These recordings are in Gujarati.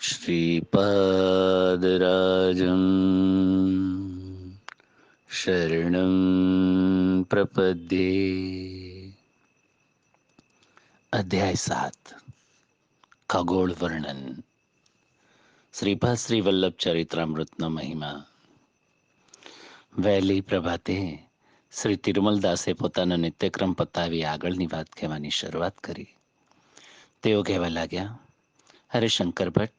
श्रीपादराजं शरणं प्रपद्ये। अध्याय 7 खगोળ વર્ણન। શ્રીપાદ શ્રી વલ્લભ ચરિત્રામૃતનો મહિમા। વહેલી પ્રભાતે શ્રી તિરુમલદાસે પોતાનો નિત્યક્રમ પતાવી આગળની વાત કહેવાની શરૂઆત કરી। તેઓ કહેવા લાગ્યા, અરે શંકર ભટ્ટ,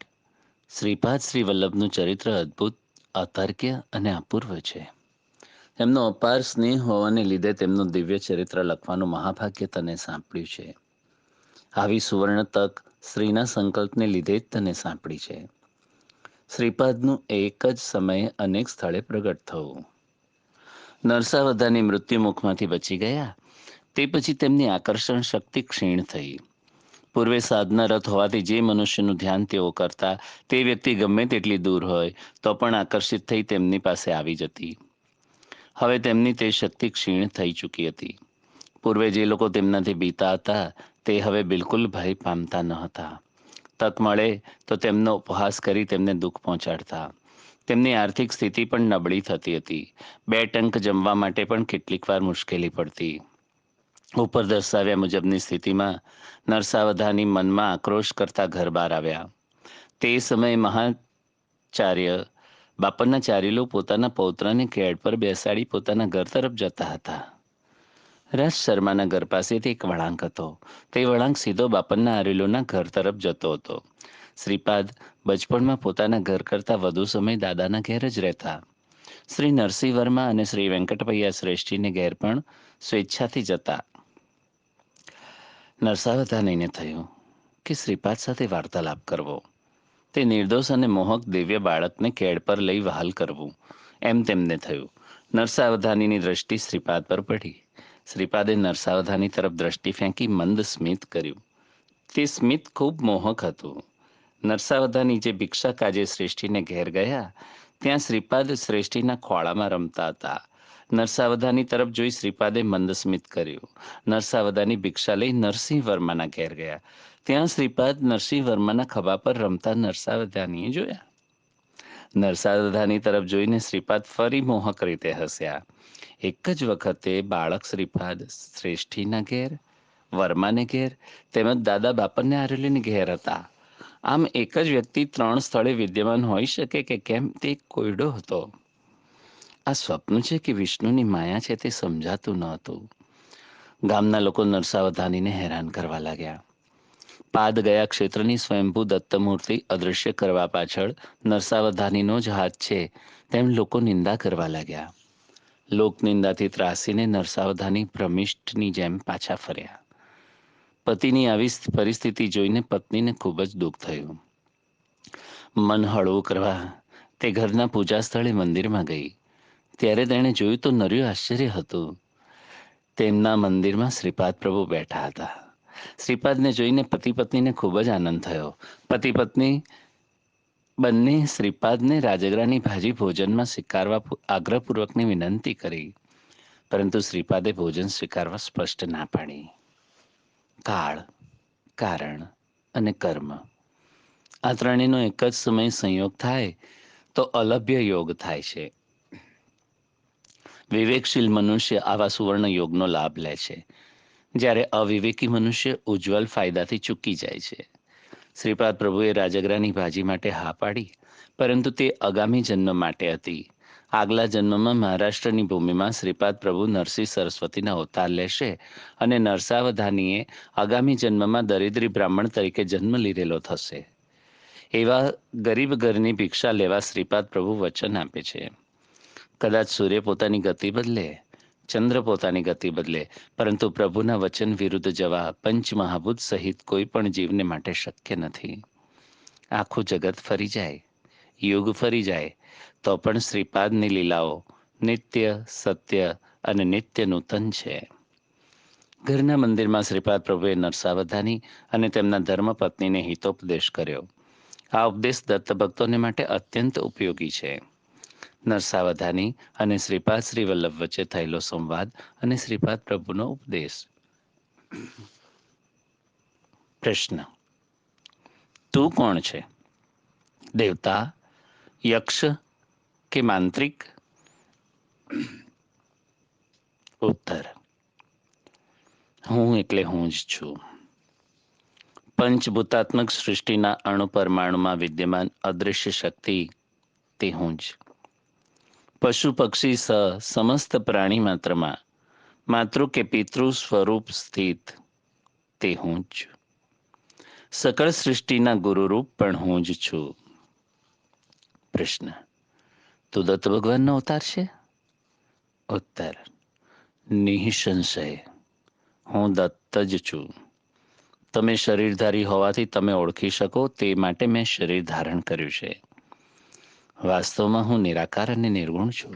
શ્રીપાદ શ્રી વલ્લભનું ચરિત્ર અદ્ભુત, અતર્ક્ય અને અપૂર્વ છે। તેમનો અપાર સ્નેહ હોવાને લીધે તેમનું દિવ્ય ચરિત્ર લખવાનું મહાભાગ્ય તને સાંપડ્યું છે। આવી સુવર્ણ તક શ્રીના સંકલ્પને લીધે જ તને સાંપડી છે। શ્રીપાદનું એક જ સમયે અનેક સ્થળે પ્રગટ થવું। નરસાવધાની મૃત્યુમુખમાંથી બચી ગયા તે પછી તેમની આકર્ષણ શક્તિ ક્ષીણ થઈ। પૂર્વે સાધના રથ હોવાથી જે મનુષ્યનું ધ્યાન તેઓ કરતા તે વ્યક્તિ ગમે તેટલી દૂર હોય તો પણ આકર્ષિત થઈ તેમની પાસે આવી જતી। હવે તેમની તે શક્તિ ક્ષીણ થઈ ચૂકી હતી। પૂર્વે જે લોકો તેમનાથી બીતા હતા તે હવે બિલકુલ ભય પામતા ન હતા। તક મળે તો તેમનો ઉપહાસ કરી તેમને દુઃખ પહોંચાડતા। તેમની આર્થિક સ્થિતિ પણ નબળી થતી હતી। 2 ટંક જમવા માટે પણ કેટલીક વાર મુશ્કેલી પડતી। ઉપર દર્શાવ્યા મુજબની સ્થિતિમાં નરસાવધાની મનમાં આક્રોશ કરતા ઘર બહાર આવ્યા। તે સમયે મહાચાર્ય બાપરના ચારીલો પોતાના પૌત્રને કેળ પર બેસાડી પોતાના ઘર તરફ જતા હતા। રાજ શર્માના ઘર પાસેથી એક વળાંક હતો। તે વળાંક સીધો બાપનના આરેલોના ઘર તરફ જતો હતો। શ્રીપાદ બચપણમાં પોતાના ઘર કરતાં વધુ સમય દાદાના ઘેર જ રહેતા। શ્રી નરસિંહ વર્મા અને શ્રી વેંકટપૈયા શ્રેષ્ઠીને ઘેર પણ સ્વેચ્છાથી જતા। નરસાવધાનીને થયું કે શ્રીપાદ સાથે વાર્તાલાપ કરવો, તે નિર્દોષ અને મોહક દિવ્ય બાળકને કેળ પર લઈ વહાલ કરવું, એમ તેમને થયું। નરસાવધાનીની દ્રષ્ટિ શ્રીપાદ પર પડી। શ્રીપાદે નરસાવધાની તરફ દ્રષ્ટિ ફેંકી મંદ સ્મિત કર્યું। તે સ્મિત ખૂબ મોહક હતું। નરસાવધાની જે ભિક્ષા કાજે શ્રેષ્ઠીને ઘેર ગયા ત્યાં શ્રીપાદ શ્રેષ્ઠીના ખોળામાં રમતા હતા। નરસાવધાની તરફ જોઈ શ્રીપાદે મંદ સ્મિત કર્યું। નરસાવધાની ભિક્ષા લઈ નરસિંહ વર્માના ઘેર ગયા ત્યાં શ્રીપાદ નરસિંહ વર્માના ખભા પર રમતા નરસાવધાનીએ જોયા। નરસાવધાની તરફ જોઈને શ્રીપાદ ફરી મોહક રીતે હસ્યા। એક જ વખતે બાળક શ્રીપાદ શ્રેષ્ઠીના ઘેર, વર્માને ઘેર તેમજ દાદા બાપનને આરેલીને ઘેર હતા। આમ એક જ વ્યક્તિ 3 સ્થળે વિદ્યમાન હોઈ શકે કે કેમ તે કોયડો હતો। આ સ્વપ્ન છે કે વિષ્ણુની માયા છે તે સમજાતું ન હતું। ગામના લોકો નરસાવધાનીને હેરાન કરવા લાગ્યા। પાદ ગયા ક્ષેત્રની સ્વયંભૂ દત્તમૂર્તિ અદૃશ્ય કરવા પાછળ નરસાવધાનીનો જ હાથ છે તેમ લોકો નિંદા કરવા લાગ્યા। લોકનિંદાથી ત્રાસીને નરસાવધાની ભ્રમિષ્ઠની જેમ પાછા ફર્યા। પતિની આવી પરિસ્થિતિ જોઈને પત્નીને ખૂબ જ દુઃખ થયું। મન હળવું કરવા તે ઘરના પૂજા સ્થળે મંદિરમાં ગઈ ત્યારે તેણે જોયું તો નર્યું આશ્ચર્ય હતું। તેમના મંદિરમાં શ્રીપાદ પ્રભુ બેઠા હતા। શ્રીપાદને જોઈને પતિ પત્નીને ખૂબ જ આનંદ થયો। પતિ પત્ની બંને શ્રીપાદને રાજગરાની ભાજી ભોજનમાં સ્વીકારવા આગ્રહપૂર્વકની વિનંતી કરી, પરંતુ શ્રીપાદે ભોજન સ્વીકારવા સ્પષ્ટ ના પાડી। કાળ, કારણ અને કર્મ આ ત્રણેયનો એક જ સમયે સંયોગ થાય તો અલભ્ય યોગ થાય છે। વિવેકશીલ મનુષ્ય આવા સુવર્ણ યોગનો લાભ લે છે, જ્યારે અવિવેકી મનુષ્ય ઉજ્જવલ ફાયદાથી ચૂકી જાય છે। શ્રીપાદ પ્રભુએ રાજગરાની ભાજી માટે હા પાડી, પરંતુ તે આગામી જન્મ માટે હતી। આગલા જન્મમાં મહારાષ્ટ્રની ભૂમિમાં શ્રીપાદ પ્રભુ નરસિંહ સરસ્વતીના અવતાર લેશે અને નરસાવધાનીએ આગામી જન્મમાં દરિદ્રી બ્રાહ્મણ તરીકે જન્મ લીધેલો થશે। એવા ગરીબ ઘરની ભિક્ષા લેવા શ્રીપાદ પ્રભુ વચન આપે છે। કદાચ સૂર્ય પોતાની ગતિ બદલે, ચંદ્ર પોતાની ગતિ બદલે, પરંતુ પ્રભુના વચન વિરુદ્ધ જવા પંચમહાભૂત સહિત કોઈ પણ જીવને માટે શક્ય નથી। આખું જગત ફરી જાય, યુગ ફરી જાય તો પણ શ્રીપાદની લીલાઓ નિત્ય, સત્ય અને નિત્ય નૂતન છે। ઘરના મંદિરમાં શ્રીપાદ પ્રભુએ નરસાવધાની અને તેમના ધર્મપત્નીને હિતોપદેશ કર્યો। આ ઉપદેશ દત્ત ભક્તોને માટે અત્યંત ઉપયોગી છે. નરસાવધાની અને શ્રીપાદ શ્રી વલ્લભ વચ્ચે થયેલો સંવાદ અને શ્રીપાદ પ્રભુનો ઉપદેશ. પ્રશ્ન: તું કોણ છે? દેવતા, યક્ષ કે માંત્રિક? ઉત્તર: હું એટલે હું જ છું. પંચભૂતાત્મક સૃષ્ટિના અણુ પરમાણુમાં વિદ્યમાન અદૃશ્ય શક્તિ તે હું જ. પશુ પક્ષી સમસ્ત પ્રાણી માત્રમાં માતૃ કે પિતૃ સ્વરૂપ સ્થિત તે હું જ. સકળ સૃષ્ટિના ગુરુરૂપ પણ હું જ છું. પ્રશ્ન: તું દત્ત ભગવાનનો અવતાર છે? ઉત્તર: નિઃસંશય હું દત્ત જ છું. તમે શરીરધારી હોવાથી તમે ઓળખી શકો તે માટે મેં શરીર ધારણ કર્યું છે. વાસ્તવમાં હું નિરાકાર અને નિર્ગુણ છું.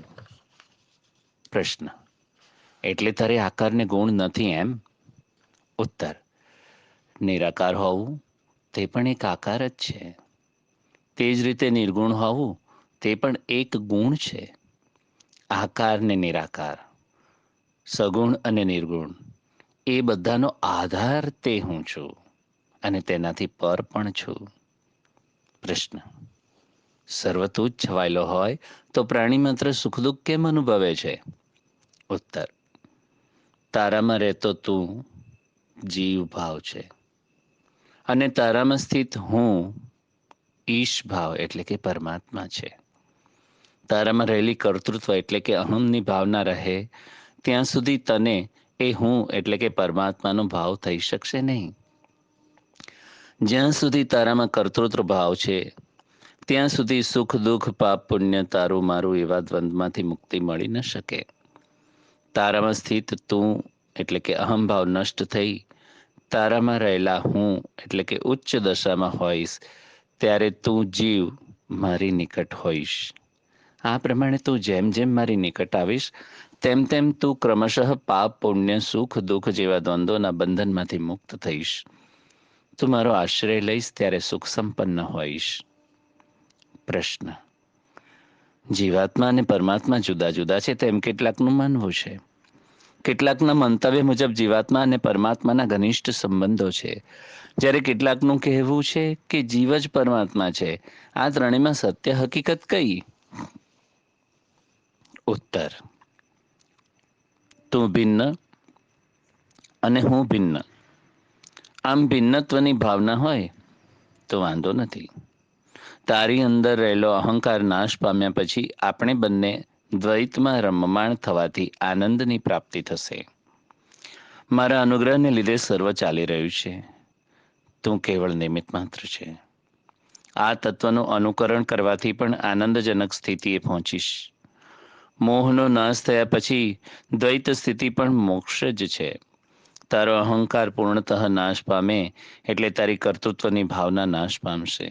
પ્રશ્ન: એટલે તારે આકારને ગુણ નથી એમ? ઉત્તર: નિરાકાર હોવું તે પણ એક આકાર જ છે. તે જ રીતે નિર્ગુણ હોવું તે પણ એક ગુણ છે. આકાર ને નિરાકાર, સગુણ અને નિર્ગુણ એ બધાનો આધાર તે હું છું અને તેનાથી પર પણ છું. પ્રશ્ન: સર્વતું જ છવાયેલો હોય તો પ્રાણી માત્ર સુખ દુઃખ કેમ અનુભવે છે? ઉત્તર: તારામાં રહેતો તું જીવ ભાવ છે અને તારામાં સ્થિત હું ઈશ ભાવ એટલે કે પરમાત્મા છે. તારામાં રહેલી કર્તૃત્વ એટલે કે અહમની ભાવના રહે ત્યાં સુધી તને એ હું એટલે કે પરમાત્માનો ભાવ થઈ શકશે નહીં. જ્યાં સુધી તારામાં કર્તૃત્વ ભાવ છે ત્યાં સુધી સુખ દુઃખ પાપ પુણ્ય તારું મારું એવા દ્વંદ્વમાંથી મુક્તિ મળી ન શકે. તારામાં સ્થિત તું એટલે કે અહમભાવ નષ્ટ થઈ તારામાં રહેલા હું એટલે કે ઉચ્ચ દશામાં હોઈશ ત્યારે તું જીવ મારી નિકટ હોઈશ. આ પ્રમાણે તું જેમ જેમ મારી નિકટ આવીશ તેમ તેમ તું ક્રમશઃ પાપ પુણ્ય સુખ દુઃખ જેવા દ્વંદ્વોના બંધનમાંથી મુક્ત થઈશ. તું મારો આશ્રય લઈશ ત્યારે સુખ સંપન્ન હોઈશ. પ્રશ્ન: જીવાત્મા અને પરમાત્મા જુદા જુદા છે તેમ કેટલાકનું માનવું છે. કેટલાકના મંતવ્ય મુજબ જીવાત્મા અને પરમાત્માના ઘનિષ્ઠ સંબંધો છે, જ્યારે કેટલાકનું કહેવું છે કે જીવ જ પરમાત્મા છે. આ ત્રણેયમાં સત્ય હકીકત કઈ? ઉત્તર: તું ભિન્ન અને હું ભિન્ન. આમ ભિન્નત્વની ભાવના હોય તો વાંધો નથી. તારી અંદર રહેલો અહંકાર નાશ પામ્યા પછી આપણે બંને દ્વૈતમાં રમમાણ થવાથી આનંદની પ્રાપ્તિ થશે. મારા અનુગ્રહને લીધે સર્વ ચાલી રહ્યું છે. તું કેવળ નિમિત્ત માત્ર છે. આ તત્વનું અનુકરણ કરવાથી પણ આનંદજનક સ્થિતિએ પહોંચીશ. મોહનો નાશ થયા પછી દ્વૈત સ્થિતિ પણ મોક્ષ જ છે. તારો અહંકાર પૂર્ણતઃ નાશ પામે એટલે તારી કર્તૃત્વની ભાવના નાશ પામશે.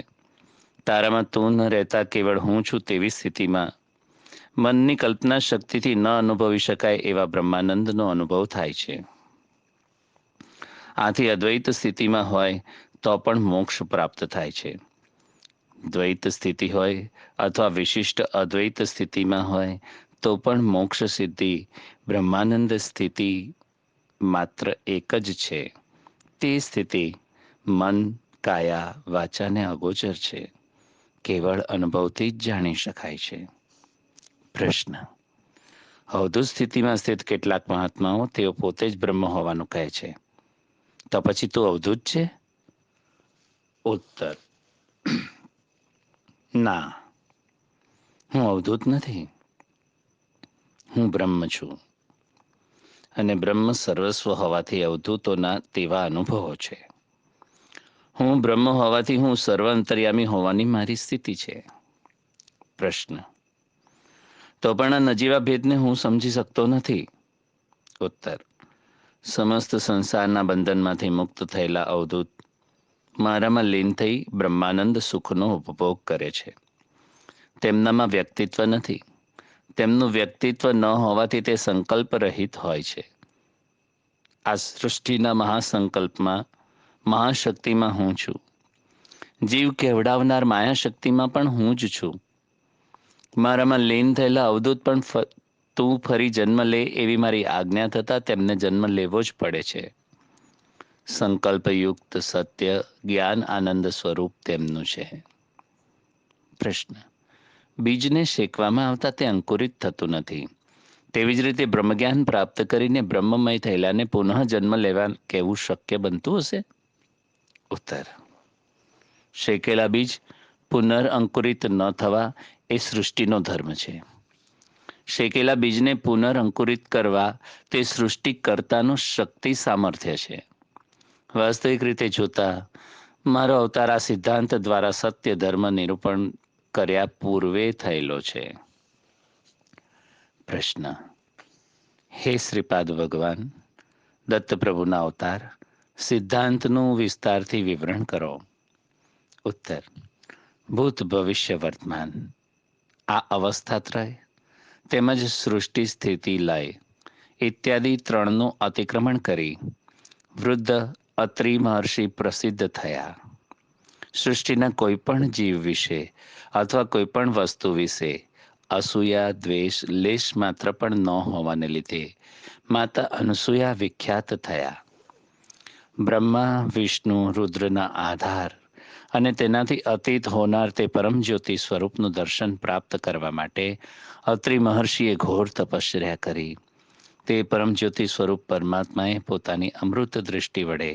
તારામાં તું ન રહેતા કેવળ હું છું તેવી સ્થિતિમાં મનની કલ્પના શક્તિથી ન અનુભવી શકાય એવા બ્રહ્માનંદનો અનુભવ થાય છે. આથી અદ્વૈત સ્થિતિમાં હોય તો પણ મોક્ષ પ્રાપ્ત થાય છે. દ્વૈત સ્થિતિ હોય અથવા વિશિષ્ટ અદ્વૈત સ્થિતિમાં હોય તો પણ મોક્ષ સિદ્ધિ બ્રહ્માનંદ સ્થિતિ માત્ર એક જ છે. તે સ્થિતિ મન કાયા વાચાને અગોચર છે. કેવળ અનુભવથી જ જાણી શકાય છે. પ્રશ્ન: અવધૂત સ્થિતિમાં સ્થિત કેટલાક મહાત્માઓ તેઓ પોતે જ બ્રહ્મ હોવાનું કહે છે, તો પછી તું અવધૂત છે? ઉત્તર: ના, હું અવધૂત નથી. હું બ્રહ્મ છું અને બ્રહ્મ સર્વસ્વ હોવાથી અવધૂતોના તેવા અનુભવો છે. હું બ્રહ્મ હોવાથી હું સર્વ અંતર્યામી હોવાની મારી સ્થિતિ છે. પ્રશ્ન: તો પણ આ નજીવા ભેદને હું સમજી શકતો નથી. ઉત્તર: સમસ્ત સંસારના બંધનમાંથી મુક્ત થયેલા અવધૂત મારામાં લીન થઈ બ્રહ્માનંદ સુખનો ઉપભોગ કરે છે. તેમનામાં વ્યક્તિત્વ નથી. તેમનું વ્યક્તિત્વ ન હોવાથી તે સંકલ્પ રહિત હોય છે. આ સૃષ્ટિના મહાસંકલ્પમાં મહાશક્તિમાં હું છું. જીવ કેવડાવનાર માયાશક્તિમાં પણ હું જ છું. મારામાં લીન થયેલા અવધૂત પણ તું ફરી જન્મ લે એવી મારી આજ્ઞા થતાં તેમને જન્મ લેવો જ પડે છે. સંકલ્પયુક્ત સત્ય જ્ઞાન આનંદ સ્વરૂપ તેમનું છે. પ્રશ્ન: બીજને શેકવામાં આવતા તે અંકુરિત થતું નથી. તેવી જ રીતે બ્રહ્મજ્ઞાન પ્રાપ્ત કરીને બ્રહ્મમય થયેલાને પુનઃ જન્મ લેવા કેવું શક્ય બનતું હશે? ઉત્તર: શેકેલા બીજ પુનઃઅંકુરિત ન થવા એ સૃષ્ટિનો ધર્મ છે. શેકેલા બીજને પુનઃઅંકુરિત કરવા તે સૃષ્ટિકર્તાનું શક્તિ સામર્થ્ય છે. વાસ્તવિક રીતે જોતા મારો અવતાર આ સિદ્ધાંત દ્વારા સત્ય ધર્મ નિરૂપણ કર્યા પૂર્વે થયેલો છે. પ્રશ્ન: હે શ્રીપાદ ભગવાન, દત્તપ્રભુના અવતાર સિદ્ધાંતનું વિસ્તારથી વિવરણ કરો. ઉત્તર: ભૂત ભવિષ્ય વર્તમાન આ અવસ્થાત્રય તેમજ સૃષ્ટિ સ્થિતિ લય ઇત્યાદિ ત્રણનું અતિક્રમણ કરી વૃદ્ધ અત્રિ મહર્ષિ પ્રસિદ્ધ થયા. સૃષ્ટિના કોઈ પણ જીવ વિશે અથવા કોઈ પણ વસ્તુ વિશે અસૂયા દ્વેષ લેશ માત્ર પણ ન હોવાને લીધે માતા અનસૂયા વિખ્યાત થયા. બ્રહ્મા વિષ્ણુ રુદ્રના આધાર અને તેનાથી અતીત હોનાર તે પરમજ્યોતિ સ્વરૂપનું દર્શન પ્રાપ્ત કરવા માટે અત્રિ મહર્ષિએ ઘોર તપશ્ચર્યા કરી. તે પરમજ્યોતિ સ્વરૂપ પરમાત્માએ પોતાની અમૃત દૃષ્ટિ વડે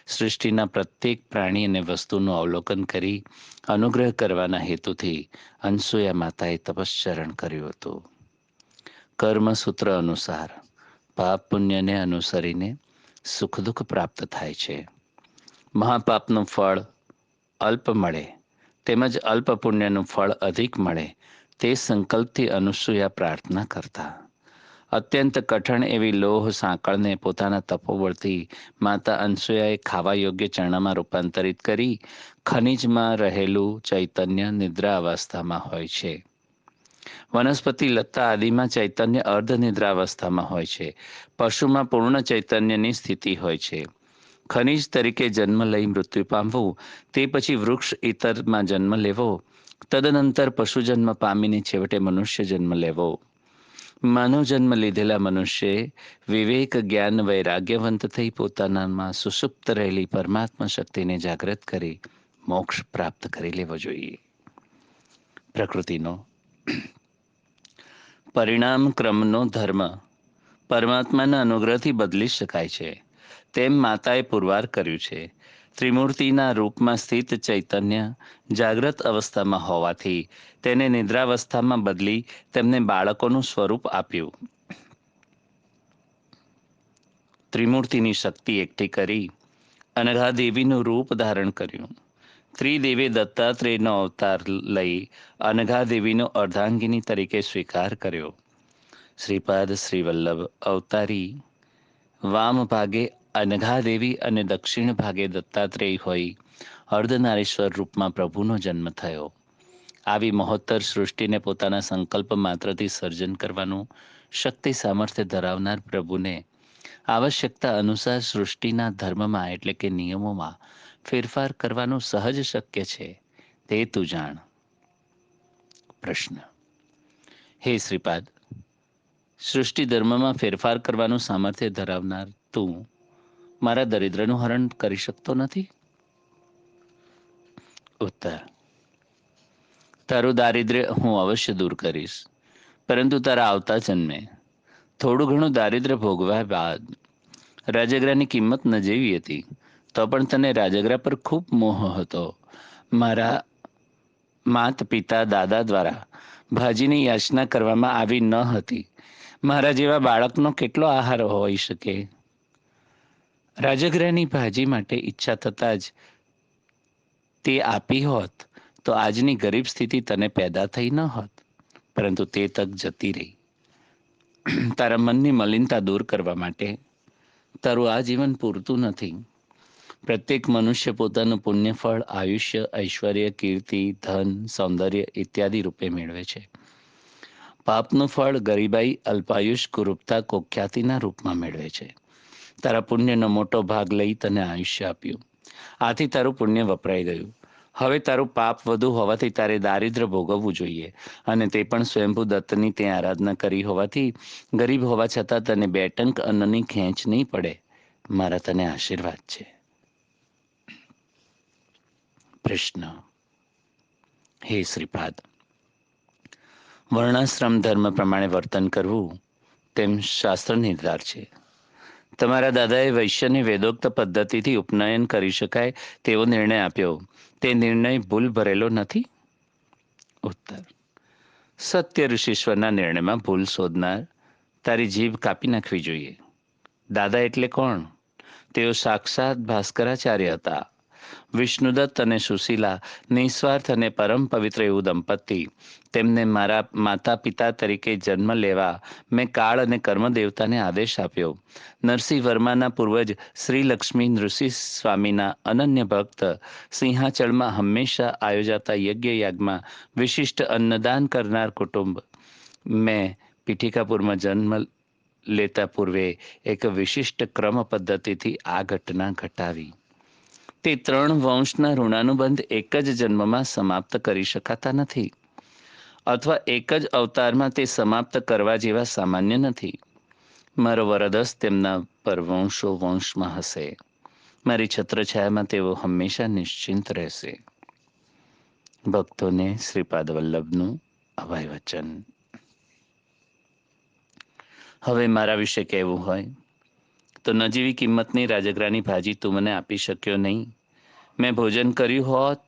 સૃષ્ટિના પ્રત્યેક પ્રાણી અને વસ્તુનું અવલોકન કરી અનુગ્રહ કરવાના હેતુથી અનસૂયા માતાએ તપશ્ચરણ કર્યું હતું. કર્મસૂત્ર અનુસાર પાપ પુણ્યને અનુસરીને સુખ દુઃખ પ્રાપ્ત થાય છે. મહાપાપનું ફળ અલ્પ મળે તેમજ અલ્પ પુણ્યનું ફળ અધિક મળે તે સંકલ્પથી અનુસૂયા પ્રાર્થના કરતા. અત્યંત કઠણ એવી લોહ સાંકળને પોતાના તપોબળથી માતા અનસૂયાએ ખાવા યોગ્ય ચરણામાં રૂપાંતરિત કરી ખનિજમાં રહેલું ચૈતન્ય નિદ્રા અવસ્થામાં હોય છે. વનસ્પતિ લતા આદિમાં ચૈતન્ય અર્ધ નિદ્રાવસ્થામાં હોય છે. પશુમાં પૂર્ણ ચૈતન્યની સ્થિતિ હોય છે. ખનિજ તરીકે જન્મ લઈ મૃત્યુ પામવું, તે પછી વૃક્ષ ઇતરમાં જન્મ લેવો, તદનંતર પશુ જન્મ પામીને છેવટે મનુષ્ય જન્મ લેવો. માનવ જન્મ લીધેલા મનુષ્યે વિવેક જ્ઞાન વૈરાગ્યવંત થઈ પોતાનામાં સુષુપ્ત રહેલી પરમાત્મા શક્તિને જાગૃત કરી મોક્ષ પ્રાપ્ત કરી લેવો જોઈએ. પ્રકૃતિનો પરિણામ ક્રમનો ધર્મ પરમાત્માના અનુગ્રહથી બદલી શકાય છે તેમ માતાએ પુરવાર કર્યું છે. ત્રિમૂર્તિના રૂપમાં સ્થિત ચૈતન્ય જાગ્રત અવસ્થામાં હોવાથી તેને નિદ્રાવસ્થામાં બદલી તેમને બાળકોનું સ્વરૂપ આપ્યું. ત્રિમૂર્તિની શક્તિ એકઠી કરી અનઘાદેવીનું રૂપ ધારણ કર્યું. ત્રિદેવે દત્તાત્રેયનો અવતાર લઈ અનઘાદેવીનો અર્ધાંગિની તરીકે સ્વીકાર કર્યો. શ્રીપાદ શ્રીવલ્લભ અવતારી વામ ભાગે અનઘાદેવી અને દક્ષિણ ભાગે દત્તાત્રેય હોઈ અર્ધનારીશ્વર રૂપમાં પ્રભુનો જન્મ થયો. આવી મહોત્તર સૃષ્ટિને પોતાના સંકલ્પ માત્રથી સર્જન કરવાનું શક્તિ સામર્થ્ય ધરાવનાર પ્રભુને આવશ્યકતા અનુસાર સૃષ્ટિના ધર્મમાં એટલે કે નિયમોમાં ફેરફાર કરવાનું સહજ શક્ય છે તે તું જાણ. પ્રશ્ન: હે શ્રીપાદ, સૃષ્ટિ ધર્મમાં ફેરફાર કરવાનું સામર્થ્ય ધરાવનાર તું મારા દરિદ્રનું હરણ કરી શકતો નથી? ઉત્તર: તારું દારિદ્ર્ય હું અવશ્ય દૂર કરીશ, પરંતુ તારા આવતા જન્મે થોડું ઘણું દારિદ્ર્ય ભોગવ્યા બાદ રાજગરાની કિંમત ન જેવી હતી, તો પણ તને રાજગરા પર ખૂબ મોહ હતો. મારા માત પિતા દાદા દ્વારા ભાજીની યાચના કરવામાં આવી ન હતી. મારા જેવા બાળકનો કેટલો આહાર હોઈ શકે? રાજગરાની ભાજી માટે ઈચ્છા થતાં જ તે આપી હોત તો આજની ગરીબ સ્થિતિ તને પેદા થઈ ન હોત, પરંતુ તે તક જતી રહી. તારા મનની મલિનતા દૂર કરવા માટે તારું આ જીવન પૂરતું નથી. પ્રત્યેક મનુષ્ય પોતાનું પુણ્યફળ આયુષ્ય ઐશ્વર્ય કીર્તિ ધન સૌંદર્ય ઇત્યાદિ રૂપે મેળવે છે. પાપનું ફળ ગરીબાઈ અલ્પાયુષ કુરૂપતા કુખ્યાતિના રૂપમાં મેળવે છે. તારા પુણ્યનો મોટો ભાગ લઈ તને આયુષ્ય આપ્યું, આથી તારું પુણ્ય વપરાઈ ગયું. હવે તારું પાપ વધુ હોવાથી તારે દારિદ્ર્ય ભોગવવું જોઈએ, અને તે પણ સ્વયંભૂ દત્તની તે આરાધના કરી હોવાથી ગરીબ હોવા છતાં તને 2 ટંક અન્નની ખેંચ નહીં પડે. મારા તને આશીર્વાદ છે. પ્રશ્ન: હે શ્રીપાદ, વર્ણાશ્રમ ધર્મ પ્રમાણે વર્તન કરવું તેમ શાસ્ત્ર નિર્ધાર છે. તમારા દાદાએ વૈશ્યને વેદોક્ત પદ્ધતિથી ઉપનયન કરી શકાય તેવો નિર્ણય આપ્યો. તે નિર્ણય ભૂલ ભરેલો નથી? ઉત્તર: સત્ય ઋષિશ્વરના નિર્ણયમાં ભૂલ શોધનાર તારી જીભ કાપી નાખવી જોઈએ. દાદા એટલે કોણ? તેઓ સાક્ષાત ભાસ્કરાચાર્ય હતા. વિષ્ણુદત્ત અને સુશીલા નિસ્વાર્થ અને પરમ પવિત્ર એવું દંપતી. તેમને મારા માતા પિતા તરીકે જન્મ લેવા મેં કાળ અને કર્મ દેવતાને આદેશ આપ્યો. નરસિંહ વર્માના પૂર્વજ શ્રી લક્ષ્મી નૃસિંહ સ્વામીના અનન્ય ભક્ત સિંહાચળમાં હંમેશા આયોજાતા યજ્ઞયાગમાં વિશિષ્ટ અન્નદાન કરનાર કુટુંબ. મેં પીઠિકાપુરમાં જન્મ લેતા પૂર્વે એક વિશિષ્ટ ક્રમ પદ્ધતિથી આ ઘટના ઘટાવી. તે 3 વંશના ઋણાનુબંધ એક જ જન્મમાં સમાપ્ત કરી શકાતા નથી, અથવા એક જ અવતારમાં તે સમાપ્ત કરવા જેવા સામાન્ય નથી. મારો વરદસ્ત તેમના પર વંશો વંશમાં હશે. મારી છત્રછાયામાં તેઓ હંમેશા નિશ્ચિંત રહેશે. ભક્તોને શ્રીપાદ વલ્લભનું અભય વચન. હવે મારા વિશે કહેવું હોય તો નજીવી કિંમતની રાજગરાની ભાજી તું મને આપી શક્યો નહીં. મેં ભોજન કર્યું હોત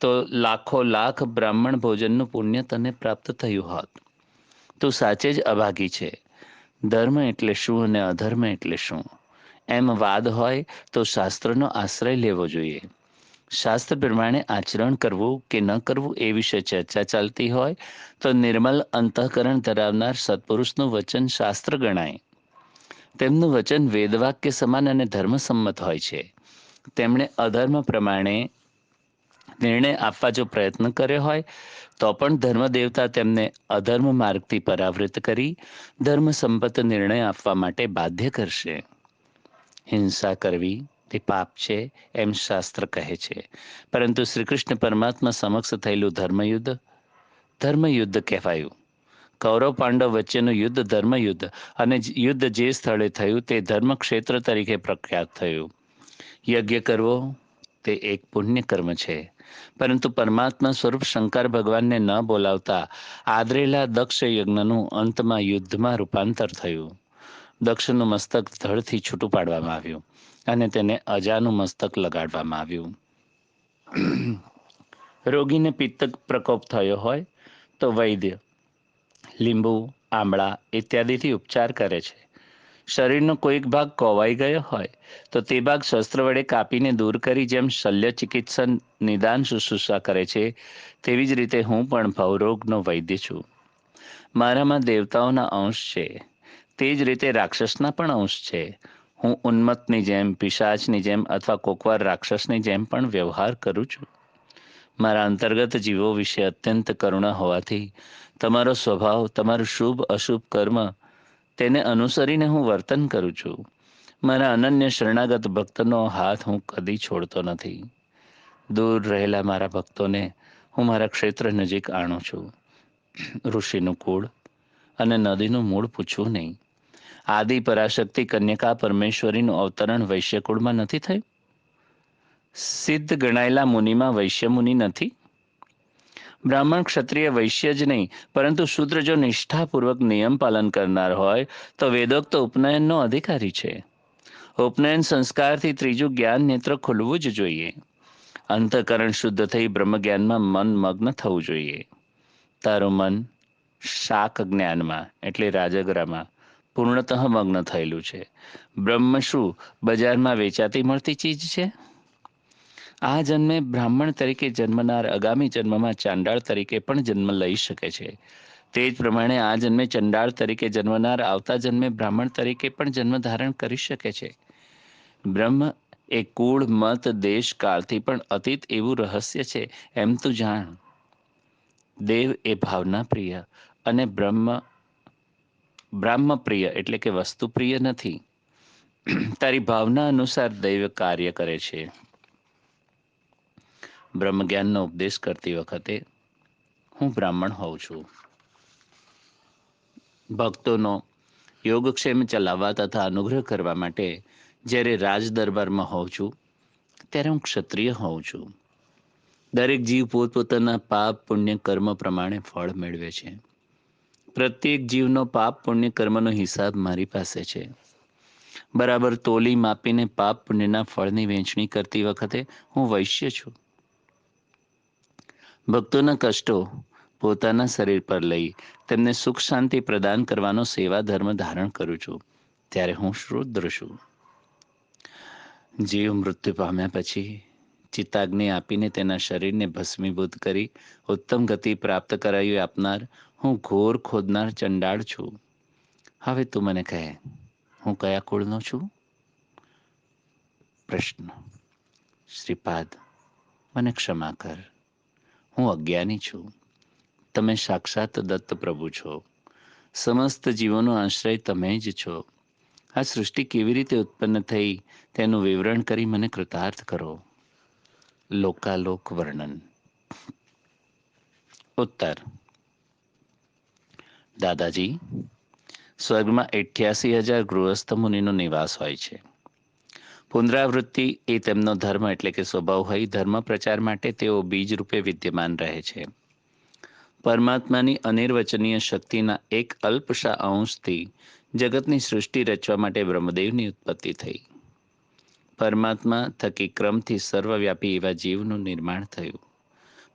તો લાખો લાખ બ્રાહ્મણ ભોજનનું પુણ્ય તને પ્રાપ્ત થયું હોત. તું સાચે જ અભાગી છે. ધર્મ એટલે શું અને અધર્મ એટલે શું એમ વાદ હોય તો શાસ્ત્રનો આશ્રય લેવો જોઈએ. શાસ્ત્ર પ્રમાણે આચરણ કરવું કે ન કરવું એ વિશે ચર્ચા ચાલતી હોય તો નિર્મલ અંતઃકરણ ધરાવનાર સત્પુરુષનું વચન શાસ્ત્ર ગણાય. તેમનું વચન વેદવાક્ય સમાન અને ધર્મસંમત હોય છે. તેમણે અધર્મ પ્રમાણે નિર્ણય આપવા જો પ્રયત્ન કર્યો હોય તો પણ ધર્મદેવતા તેમને અધર્મ માર્ગથી પરાવૃત્ત કરી ધર્મસંમત નિર્ણય આપવા માટે બાધ્ય કરશે. હિંસા કરવી તે પાપ છે એમ શાસ્ત્ર કહે છે, પરંતુ શ્રીકૃષ્ણ પરમાત્મા સમક્ષ થયેલું ધર્મયુદ્ધ કહેવાયું. કૌરવ પાંડવ વચ્ચેનું યુદ્ધ ધર્મયુદ્ધ, અને યુદ્ધ જે સ્થળે થયું તે ધર્મક્ષેત્ર તરીકે પ્રખ્યાત થયું. યજ્ઞ કરવો તે એક પુણ્ય કર્મ છે, પરંતુ પરમાત્મા સ્વરૂપ શંકર ભગવાનને ન બોલાવતા આદરેલા દક્ષ યજ્ઞનું અંતમાં યુદ્ધમાં રૂપાંતર થયું. દક્ષનું મસ્તક ધડથી છૂટું પાડવામાં આવ્યું અને તેને અજાનું મસ્તક લગાડવામાં આવ્યું. રોગીને પિત્ત પ્રકોપ થયો હોય તો વૈદ્ય લીંબુ, આમળા ઇત્યાદિથી ઉપચાર કરે છે. શરીરનો કોઈક ભાગ કોવાઈ ગયો હોય તો તે ભાગ શસ્ત્ર વડે કાપીને દૂર કરી જેમ શલ્ય ચિકિત્સન નિદાન શુશ્રૂષા કરે છે, તેવી જ રીતે હું પણ ભવરોગનો વૈદ્ય છું. મારામાં દેવતાઓના અંશ છે, તે જ રીતે રાક્ષસના પણ અંશ છે. હું ઉન્મત્તની જેમ, પિશાચની જેમ અથવા કોકવાર રાક્ષસની જેમ પણ વ્યવહાર કરું છું. મારા અંતર્ગત જીવો વિશે અત્યંત કરુણા હોવાથી તમારો સ્વભાવ, તમારું શુભ અશુભ કર્મ તેને અનુસરીને હું વર્તન કરું છું. મારા અનન્ય શરણાગત ભક્તનો હાથ હું કદી છોડતો નથી. દૂર રહેલા મારા ભક્તોને હું મારા ક્ષેત્ર નજીક આણું છું. ઋષિનું કુળ અને નદીનું મૂળ પૂછવું નહીં. આદિ પરાશક્તિ કન્યકા પરમેશ્વરીનું અવતરણ વૈશ્યકુળમાં નથી થયું? સિદ્ધ ગણાયેલા મુનિમાં વૈશ્ય મુનિ નથી? બ્રાહ્મણ, ક્ષત્રિય, વૈશ્ય જ નહીં પરંતુ શૂદ્ર જો નિષ્ઠાપૂર્વક નિયમ પાલન કરનાર હોય તો વેદોક્ત ઉપનયનનો અધિકારી છે. ઉપનયન સંસ્કારથી ત્રીજું જ્ઞાન નેત્ર ખુલવું જ જોઈએ. અંતઃકરણ શુદ્ધ થઈ બ્રહ્મજ્ઞાનમાં મન મગ્ન થવું જોઈએ. તારું મન શાક જ્ઞાનમાં એટલે રાજગરામાં પૂર્ણતઃ મગ્ન થયેલું છે. બ્રહ્મ શું બજારમાં વેચાતી મળતી ચીજ છે? આ જન્મે બ્રાહ્મણ તરીકે જન્મનાર આગામી જન્મમાં ચાંડાળ તરીકે પણ જન્મ લઈ શકે છે. તે જ પ્રમાણે આ જન્મે ચંડાળ તરીકે જન્મનાર આવતા જન્મે બ્રાહ્મણ તરીકે પણ જન્મ ધારણ કરી શકે છે. બ્રહ્મ એ કુળ, મત, દેશ, કાળથી પણ અતીત એવું રહસ્ય છે એમ તું જાણ. દેવ એ ભાવના પ્રિય અને બ્રાહ્મ પ્રિય એટલે કે વસ્તુ પ્રિય નથી. તારી ભાવના અનુસાર દૈવ કાર્ય કરે છે. બ્રહ્મજ્ઞાનનો ઉપદેશ કરતી વખતે હું બ્રાહ્મણ હોઉં છું. ભક્તોનો યોગક્ષેમ ચલાવવા તથા અનુગ્રહ કરવા માટે જ્યારે રાજ દરબારમાં હોઉં છું ત્યારે હું ક્ષત્રિય હોઉં છું. દરેક જીવ પોતપોતાના પાપ પુણ્ય કર્મ પ્રમાણે ફળ મેળવે છે. પ્રત્યેક જીવનો પાપ પુણ્ય કર્મનો હિસાબ મારી પાસે છે. બરાબર તોલી માપીને પાપ પુણ્યના ફળની વહેંચણી કરતી વખતે હું વૈશ્ય છું. ભક્તોના કષ્ટો પોતાના શરીર પર લઈ તેમને સુખ શાંતિ પ્રદાન કરવાનો સેવા ધર્મ ધારણ કરું છું ત્યારે હું શુદ્ર છું. જીવ મૃત્યુ પામ્યા પછી ચિત્તાગ્નિ આપીને તેના શરીરને ભસ્મીભૂત કરી ઉત્તમ ગતિ પ્રાપ્ત કરાવી આપનાર હું ઘોર ખોદનાર ચંડાળ છું. હવે તું મને કહે, હું કયા કુળનો છું? પ્રશ્ન. શ્રીપાદ, મને ક્ષમા કર. હું અજ્ઞાની છું. તમે સાક્ષાત દત્ત પ્રભુ છો. સમસ્ત જીવોનો આશ્રય તમે જ છો. આ સૃષ્ટિ કેવી રીતે ઉત્પન્ન થઈ તેનું વિવરણ કરી મને કૃતાર્થ કરો. લોકાલોક વર્ણન. ઉત્તર. દાદાજી, સ્વર્ગમાં 88,000 ગૃહસ્થ મુનિનો નિવાસ હોય છે. પુનરાવૃત્તિ એ તેમનો ધર્મ એટલે કે સ્વભાવ હોય. ધર્મ પ્રચાર માટે તેઓ બીજ રૂપે વિદ્યમાન રહે છે. પરમાત્માની અનિર્વચનીય શક્તિના એક અલ્પશા અંશથી જગતની સૃષ્ટિ રચવા માટે બ્રહ્મદેવની ઉત્પત્તિ થઈ. પરમાત્મા થકી ક્રમથી સર્વવ્યાપી એવા જીવનું નિર્માણ થયું.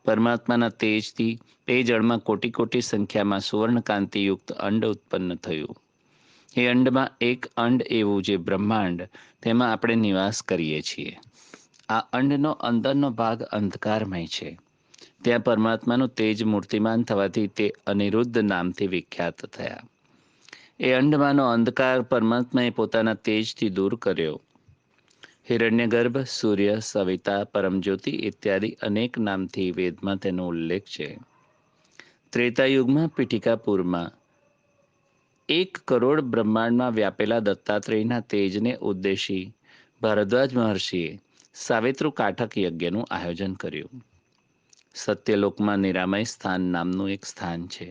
પરમાત્માના તેજથી તે જળમાં કોટી કોટી સંખ્યામાં સુવર્ણકાંતિયુક્ત અંડ ઉત્પન્ન થયું. એ અંડમાં એક અંડ એવું જે બ્રહ્માંડ, તેમાં આપણે નિવાસ કરીએ છીએ. આ અંડનો અંદરનો ભાગ અંધકારમય છે. ત્યાં પરમાત્માનું તેજ મૂર્તિમાન થવાથી તે અનિરુદ્ધ નામથી વિખ્યાત થયા. એ અંડમાંનો અંધકાર પરમાત્માએ પોતાના તેજથી દૂર કર્યો. હિરણ્યગર્ભ, સૂર્ય, સવિતા, પરમજ્યોતિ ઇત્યાદિ અનેક નામથી વેદમાં તેનો ઉલ્લેખ છે. ત્રેતાયુગમાં પીઠિકાપુરમાં 1 કરોડ બ્રહ્માંડમાં વ્યાપેલા દત્તાત્રેયના તેજને ઉદ્દેશી ભારદ્વાજ મહર્ષિએ સાવિત્રુ કાઠક યજ્ઞનું આયોજન કર્યું. સત્યલોકમાં નિરામય સ્થાન નામનું એક સ્થાન છે.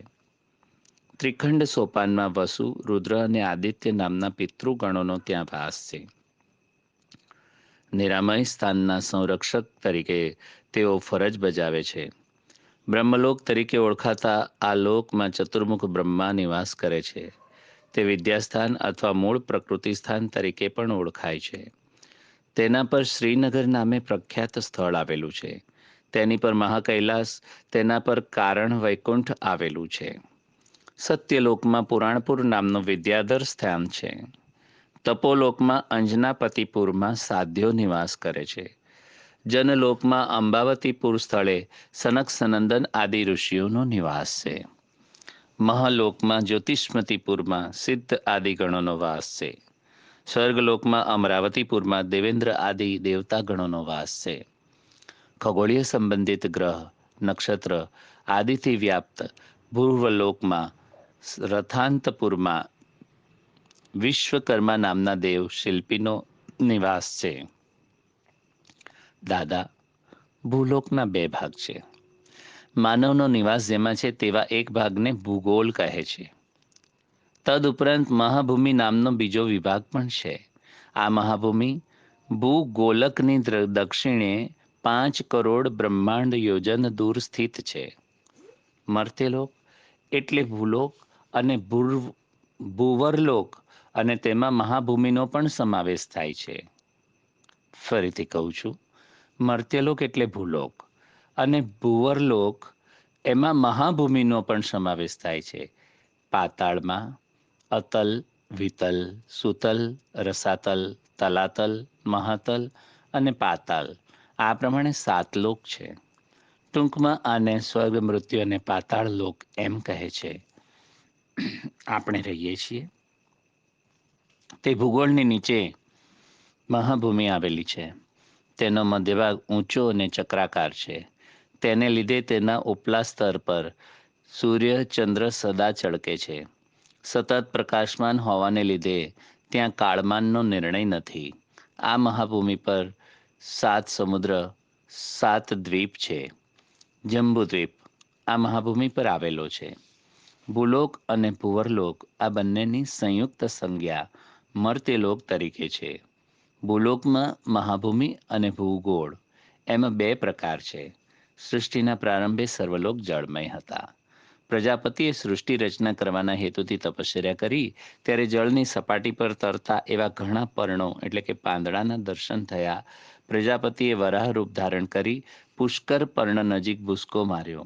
ત્રિખંડ સોપાનમાં વસુ, રુદ્ર અને આદિત્ય નામના પિતૃગણોનો ત્યાં વાસ છે. નિરામય સ્થાનના સંરક્ષક તરીકે તેઓ ફરજ બજાવે છે. બ્રહ્મલોક તરીકે ઓળખાતા આ લોકમાં ચતુર્મુખ બ્રહ્મા નિવાસ કરે છે. તે વિદ્યાસ્થાન અથવા મૂળ પ્રકૃતિ સ્થાન તરીકે પણ ઓળખાય છે. તેના પર શ્રીનગર નામે પ્રખ્યાત સ્થળ આવેલું છે. તેની પર મહાકૈલાસ, તેના પર કારણ વૈકુંઠ આવેલું છે. સત્યલોકમાં પુરાણપુર નામનું વિદ્યાધર સ્થાન છે. તપોલોકમાં અંજનાપતિપુરમાં સાધ્યો નિવાસ કરે છે. જનલોકમાં અંબાવતીપુર સ્થળે સનક સનંદન આદિ ઋષિઓનો નિવાસ છે. મહાલોકમાં જ્યોતિષ્મતીપુરમાં સિદ્ધ આદિ ગણોનો વાસ છે. સ્વર્ગલોકમાં અમરાવતીપુરમાં દેવેન્દ્ર આદિ દેવતાગણોનો વાસ છે. ખગોળીય સંબંધિત ગ્રહ, નક્ષત્ર આદિથી વ્યાપ્ત પૂર્વલોકમાં રથાંતપુરમાં વિશ્વકર્મા નામના દેવ શિલ્પીનો નિવાસ છે. દાદા, ભૂલોકના 2 ભાગ છે. માનવનો નિવાસ જેમાં છે તેવા એક ભાગને ભૂગોળ કહે છે. તદુપરાંત મહાભૂમિ નામનો બીજો વિભાગ પણ છે. આ મહાભૂમિ ભૂગોલકની દક્ષિણે 5 કરોડ બ્રહ્માંડ યોજન દૂર સ્થિત છે. મર્ત્યલોક એટલે ભૂલોક અને ભૂવરલોક, અને તેમાં મહાભૂમિનો પણ સમાવેશ થાય છે. ફરીથી કહું છું, મર્ત્યલોક એટલે ભૂલોક અને ભૂવરલોક, એમાં મહાભૂમિનો પણ સમાવેશ થાય છે. પાતાળમાં અતલ, વિતલ, સુતલ, રસાતલ, તલાતલ, મહાતલ અને પાતાલ, આ પ્રમાણે 7 લોક છે. ટૂંકમાં આને સ્વર્ગ, મૃત્યુ અને પાતાળ લોક એમ કહે છે. આપણે રહીએ છીએ તે ભૂગોળની નીચે મહાભૂમિ આવેલી છે. તેનો મધ્યભાગ ઊંચો અને ચક્રાકાર છે. તેને લીધે તેના ઉપલા સ્તર પર સૂર્ય, ચંદ્ર સદા ચળકે છે. સતત પ્રકાશમાન હોવાને લીધે ત્યાં કાળમાનનો નિર્ણય નથી. આ મહાભૂમિ પર 7 સમુદ્ર, 7 દ્વીપ છે. જંબુદ્વીપ આ મહાભૂમિ પર આવેલો છે. ભૂલોક અને ભુવરલોક આ બંનેની સંયુક્ત સંજ્ઞા મર્ત્યલોક તરીકે છે. ભૂલોકમાં મહાભૂમિ અને ભૂગોળ એમ 2 પ્રકાર છે. સૃષ્ટિના પ્રારંભે સર્વલોક જળમય હતા. પ્રજાપતિએ સૃષ્ટિ રચના કરવાના હેતુથી તપશ્ચર્યા કરી ત્યારે જળની સપાટી પર તરતા એવા ઘણા પર્ણો એટલે કે પાંદડાના દર્શન થયા. પ્રજાપતિએ વરાહ રૂપ ધારણ કરી પુષ્કર પર્ણ નજીક ભૂસકો માર્યો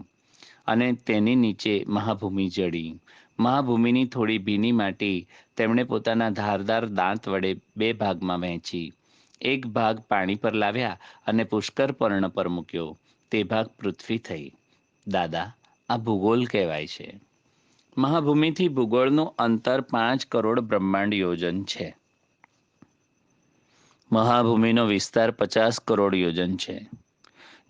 અને તેની નીચે મહાભૂમિ જડી. મહાભૂમિની થોડી ભીની માટી તેમણે પોતાના ધારદાર દાંત વડે 2 ભાગમાં વહેંચી. એક ભાગ પાણી પર લાવ્યા અને પુષ્કર પર્ણ પર મૂક્યો. તે ભાગ પૃથ્વી થઈ. દાદા, આ ભૂગોળ કહેવાય છે. મહાભૂમિથી ભૂગોળનું અંતર 5 કરોડ બ્રહ્માંડ યોજન છે. મહાભૂમિનો વિસ્તાર 50 કરોડ યોજન છે.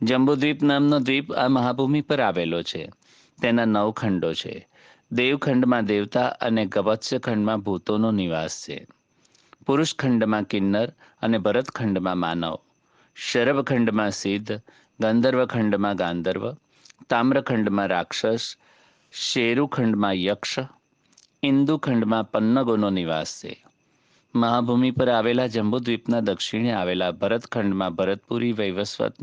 જંબુદ્વીપ નામનો દ્વીપ આ મહાભૂમિ પર આવેલો છે. તેના 9 ખંડો છે. દેવખંડમાં દેવતા અને ગવત્સખંડમાં ભૂતોનો નિવાસ છે. પુરુષ ખંડમાં કિન્નર અને ભરતખંડમાં માનવ, શરભખંડમાં સિદ્ધ, ગંધર્વખંડમાં ગાંધર્વ, તામ્રખંડમાં રાક્ષસ, શેરુખંડમાં યક્ષ, ઇન્દુખંડમાં પન્નગોનો નિવાસ છે. મહાભૂમિ પર આવેલા જંબુદ્વીપના દક્ષિણે આવેલા ભરતખંડમાં ભરતપુરી વૈવસ્વત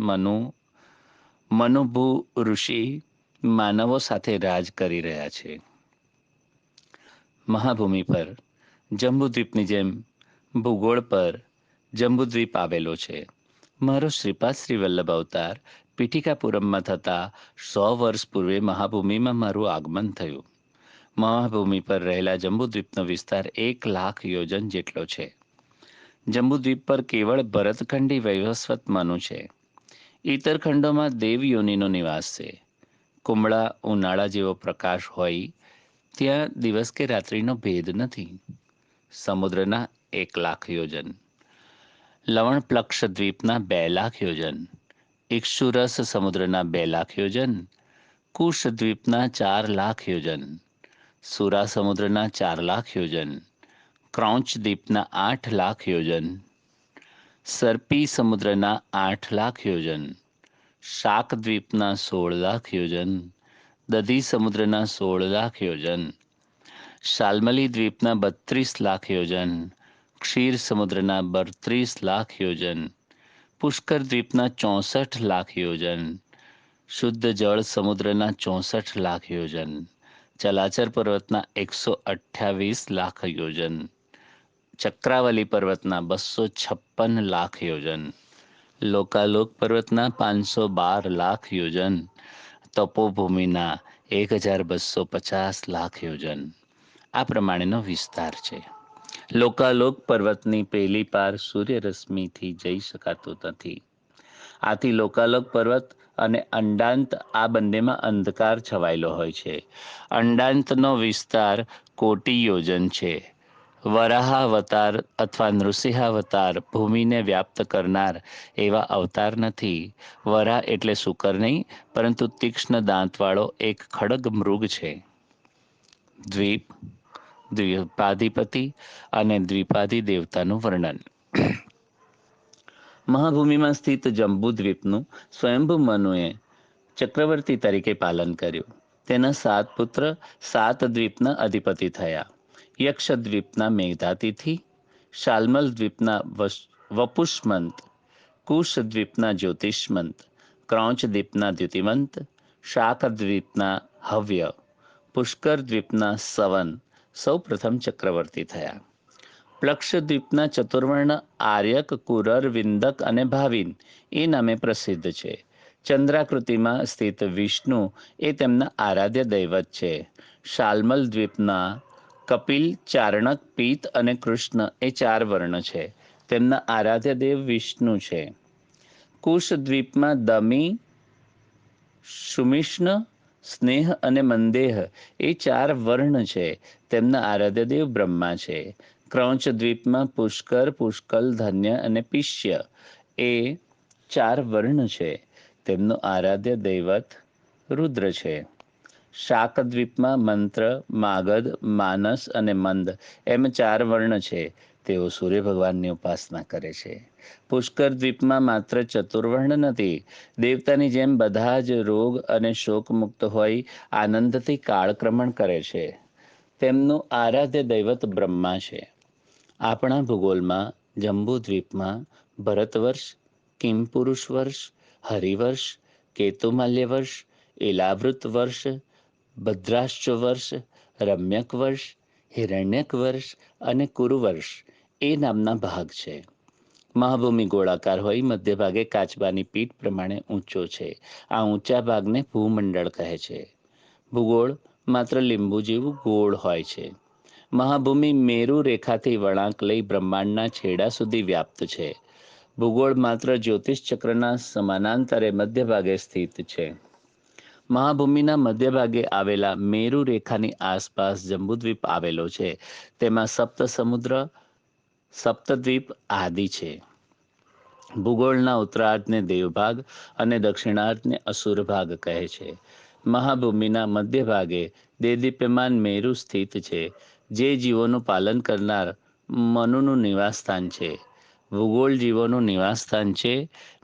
મનુભૂ ઋષિ માનવો સાથે રાજ કરી રહ્યા છે. મહાભૂમિ પર જંબુદ્વીપની જેમ ભૂગોળ પર જંબુદ્વીપ આવેલો છે. મારો શ્રીપાદ શ્રી વલ્લભ અવતાર પીઠિકાપુરમમાં થતા 100 વર્ષ પૂર્વે મહાભૂમિમાં મારું આગમન થયું. મહાભૂમિ પર રહેલા જંબુદ્વીપનો વિસ્તાર 1 લાખ યોજન જેટલો છે. જંબુદ્વીપ પર કેવળ ભરતખંડી વૈવસ્વત મનુ છે. ઇતર ખંડોમાં દેવયોનિનો નિવાસ છે. કુમળા ઉનાળા જેવો પ્રકાશ હોય ત્યાં દિવસ કે રાત્રિનો ભેદ નથી. સમુદ્રના 1 લાખ યોજન, લવણપ્લક્ષ દ્વીપના 2 લાખ યોજન, ઇક્ષુરસ સમુદ્રના 2 લાખ યોજન, કુશ દ્વીપના 4 લાખ યોજન, સુરા સમુદ્રના 4 લાખ યોજન, ક્રૌંચ દ્વીપના 8 લાખ યોજન, સર્પી સમુદ્રના 8 લાખ યોજન, શાક દ્વીપના 16 લાખ યોજન, દધી સમુદ્રના 16 લાખ યોજન, શાલ્મલી દ્વીપના 32 લાખ યોજન, ક્ષીર સમુદ્રના 32 લાખ યોજન, પુષ્કર દ્વીપના 64 લાખ યોજન, શુદ્ધ જળ સમુદ્રના 64 લાખ યોજન, ચલાચર પર્વતના 128 લાખ યોજન, ચક્રાવલી પર્વતના 256 લાખ યોજન, લોકાલોક પર્વતના 512 લાખ યોજન, તપોભૂમિના 1250 લાખ યોજન આ પ્રમાણેનો વિસ્તાર છે. લોકાલોક પર્વતની પહેલી પાર સૂર્યરશ્મિથી જઈ શકાતું નથી. આથી લોકાલોક પર્વત અને અંડાંત આ બંનેમાં અંધકાર છવાયેલો હોય છે. અંડાંતનો વિસ્તાર 1 કોટી યોજન છે. વરાહાવતાર અથવા નૃસિંહાવતાર ભૂમિને વ્યાપ્ત કરનાર એવા અવતાર નથી. વરાહ એટલે શુકર નહીં, પરંતુ તીક્ષ્ણ દાંતવાળો એક ખડગ મૃગ છે. દ્વીપ, દ્વીપાધિપતિ અને દ્વીપાધિ દેવતાનું વર્ણન. મહાભૂમિમાં સ્થિત જંબુદ્વીપનું સ્વયંભૂ મનુએ ચક્રવર્તી તરીકે પાલન કર્યું. તેના 7 પુત્ર 7 દ્વીપના અધિપતિ થયા. યક્ષદ્વીપના મેઘાતિથિ, શાલ્મલ દ્વીપના વપુષ્મંત, કુશ દ્વીપના જ્યોતિષ્મંત, ક્રૌંચ દ્વીપના દ્યુતિમંત, શાક દ્વીપના હવ્ય, પુષ્કર દ્વીપના સવન સૌ પ્રથમ ચક્રવર્તી થયા. પ્લક્ષદ્વીપના ચતુર્વર્ણ આર્યક, કુરર, વિંદક અને ભાવિન એ નામે પ્રસિદ્ધ છે. ચંદ્રાકૃતિમાં સ્થિત વિષ્ણુ એ તેમના આરાધ્ય દૈવત છે. શાલ્મલ દ્વીપના કપિલ, ચારણક, પીત અને કૃષ્ણ એ 4 વર્ણ છે. તેમના આરાધ્ય દેવ વિષ્ણુ છે. કુશ દ્વીપમાં દમી, સુમિષ્ણ, સ્નેહ અને મંદેહ એ 4 વર્ણ છે. તેમના આરાધ્ય દેવ બ્રહ્મા છે. ક્રૌંચ દ્વીપમાં પુષ્કર, પુષ્કલ, ધન્ય અને પિશ્ય એ 4 વર્ણ છે. તેમનું આરાધ્ય દૈવત રુદ્ર છે. શાક દ્વીપમાં મંત્ર, માગધ, માનસ અને મંદ એમ 4 વર્ણ છે. તેઓ સૂર્ય ભગવાનની ઉપાસના કરે છે. પુષ્કર દ્વીપમાં માત્ર ચતુર્વર્ણ નથી. દેવતાની જેમ બધા જ રોગ અને શોક મુક્ત હોય આનંદથી કાળક્રમણ કરે છે. તેમનું આરાધ્ય દૈવત બ્રહ્મા છે. આપણા ભૂગોળમાં જંબુ દ્વીપમાં ભરતવર્ષ, કિમપુરુષ વર્ષ, હરિવર્ષ, કેતુમાલ્ય વર્ષ, ઇલાવૃત વર્ષ, ભદ્રાશ્ચ વર્ષ, રમ્યક વર્ષ, હિરણ્યક વર્ષ અને કુરુવર્ષ એ નામના ભાગ છે. મહાભૂમિ ગોળાકાર હોય મધ્યભાગે કાચબાની પીઠ પ્રમાણે ઊંચો છે. આ ઊંચા ભાગને ભૂમંડળ કહે છે. ભૂગોળ માત્ર લીંબુ જેવું ગોળ હોય છે. મહાભૂમિ મેરુ રેખાથી વળાંક લઈ બ્રહ્માંડના છેડા સુધી વ્યાપ્ત છે. ભૂગોળ માત્ર જ્યોતિષ ચક્રના સમાનાંતરે મધ્યભાગે સ્થિત છે. મહાભૂમિના મધ્યભાગે આવેલા મેરુ રેખાની આસપાસ જંબુદ્વીપ આવેલો છે. તેમાં સપ્ત સમુદ્ર, સપ્તદ્વીપ આદિ છે. ભૂગોળના ઉત્તરાર્ધને દેવભાગ અને દક્ષિણાર્ધને અસુર ભાગ કહે છે. મહાભૂમિના મધ્યભાગે દેદીપ્યમાન મેરુ સ્થિત છે, જે જીવોનું પાલન કરનાર મનુનું નિવાસસ્થાન છે. ભૂગોળ જીવોનું નિવાસસ્થાન છે.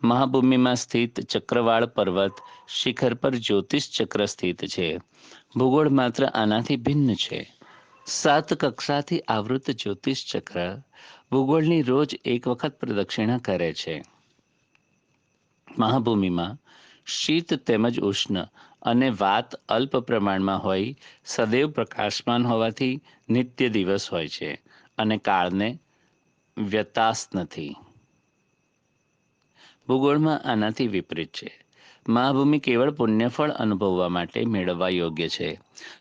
મહાભૂમિમાં સ્થિત ચક્રવાળ પર્વત શિખર પર જ્યોતિષ ચક્ર સ્થિત છે. ભૂગોળ માત્ર આનાથી ભિન્ન છે. 7 કક્ષાથી આવૃત જ્યોતિષ ચક્ર ભૂગોળની રોજ એક વખત પ્રદક્ષિણા કરે છે. મહાભૂમિમાં શીત તેમજ ઉષ્ણ અને વાત અલ્પ પ્રમાણમાં હોય, સદૈવ પ્રકાશમાન હોવાથી નિત્ય દિવસ હોય છે અને કાળને વ્યતાસ નથી. ભૂગોળમાં આનાથી વિપરીત છે. મહાભૂમિ કેવળ પુણ્યફળ અનુભવવા માટે મેળવવા યોગ્ય છે.